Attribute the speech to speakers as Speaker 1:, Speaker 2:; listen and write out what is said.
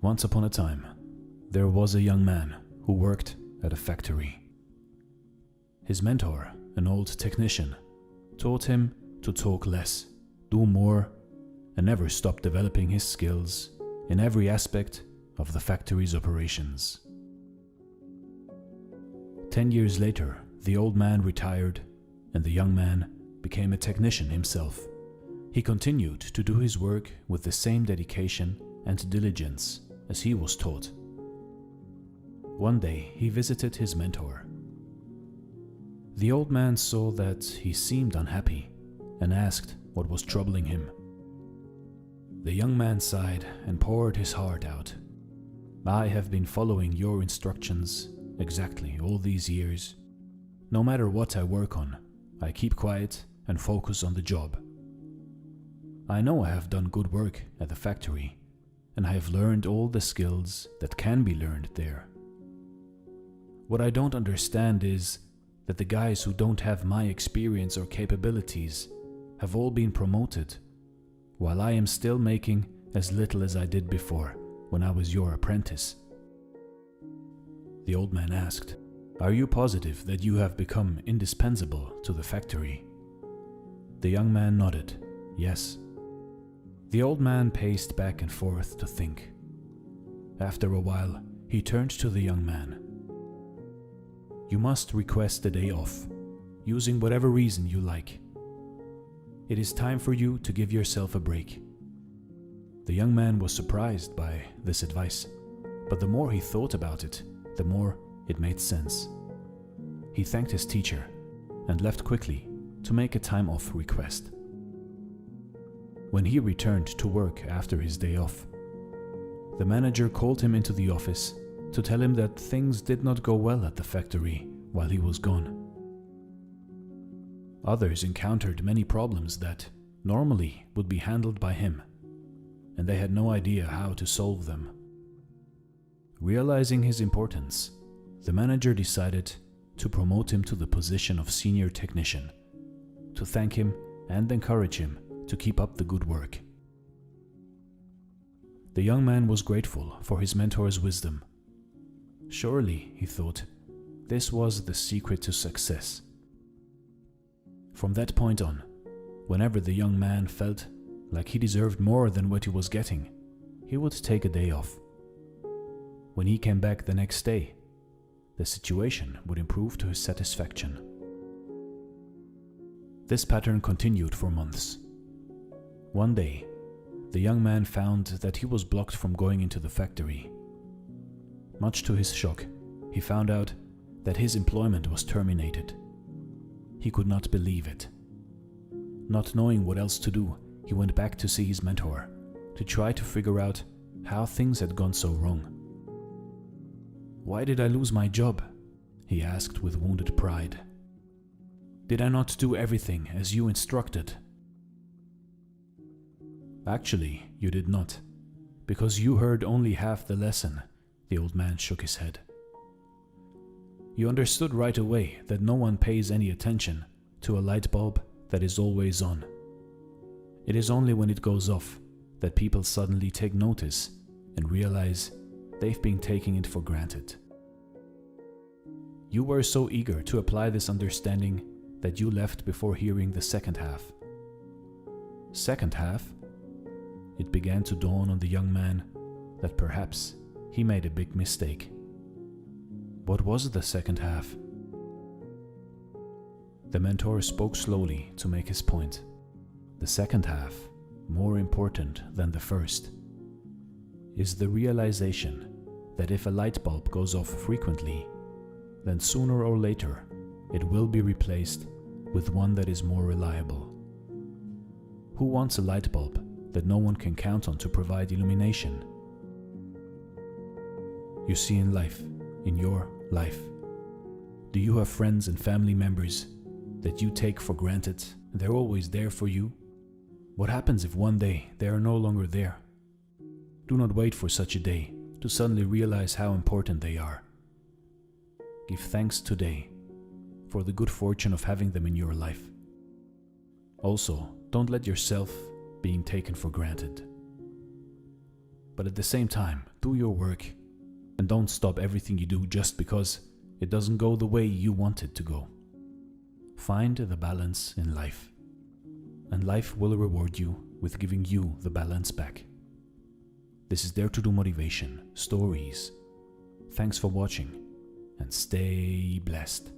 Speaker 1: Once upon a time, there was a young man who worked at a factory. His mentor, an old technician, taught him to talk less, do more, and never stop developing his skills in every aspect of the factory's operations. 10 years later, the old man retired and the young man became a technician himself. He continued to do his work with the same dedication and diligence as he was taught. One day he visited his mentor. The old man saw that he seemed unhappy and asked what was troubling him. The young man sighed and poured his heart out. "I have been following your instructions exactly all these years. No matter what I work on, I keep quiet and focus on the job. I know I have done good work at the factory, and I have learned all the skills that can be learned there. What I don't understand is that the guys who don't have my experience or capabilities have all been promoted, while I am still making as little as I did before when I was your apprentice." The old man asked, "Are you positive that you have become indispensable to the factory?" The young man nodded, "Yes." The old man paced back and forth to think. After a while, he turned to the young man. "You must request a day off, using whatever reason you like. It is time for you to give yourself a break." The young man was surprised by this advice, but the more he thought about it, the more it made sense. He thanked his teacher and left quickly to make a time off request. When he returned to work after his day off, the manager called him into the office to tell him that things did not go well at the factory while he was gone. Others encountered many problems that normally would be handled by him, and they had no idea how to solve them. Realizing his importance, the manager decided to promote him to the position of senior technician, to thank him and encourage him to keep up the good work. The young man was grateful for his mentor's wisdom. Surely, he thought, this was the secret to success. From that point on, whenever the young man felt like he deserved more than what he was getting, he would take a day off. When he came back the next day, the situation would improve to his satisfaction. This pattern continued for months. One day, the young man found that he was blocked from going into the factory. Much to his shock, he found out that his employment was terminated. He could not believe it. Not knowing what else to do, he went back to see his mentor to try to figure out how things had gone so wrong. "Why did I lose my job?" he asked with wounded pride. "Did I not do everything as you instructed?" "Actually, you did not, because you heard only half the lesson," the old man shook his head. "You understood right away that no one pays any attention to a light bulb that is always on. It is only when it goes off that people suddenly take notice and realize they've been taking it for granted. You were so eager to apply this understanding that you left before hearing the second half." Second half? It began to dawn on the young man that perhaps he made a big mistake. What was the second half? The mentor spoke slowly to make his point. The second half, more important than the first, is the realization that if a light bulb goes off frequently, then sooner or later it will be replaced with one that is more reliable. Who wants a light bulb that no one can count on to provide illumination? You see, in life, in your life, do you have friends and family members that you take for granted and they're always there for you? What happens if one day they are no longer there? Do not wait for such a day to suddenly realize how important they are. Give thanks today for the good fortune of having them in your life. Also, don't let yourself being taken for granted. But at the same time, do your work and don't stop everything you do just because it doesn't go the way you want it to go. Find the balance in life, and life will reward you with giving you the balance back. This is Dare to Do Motivation Stories. Thanks for watching, and stay blessed.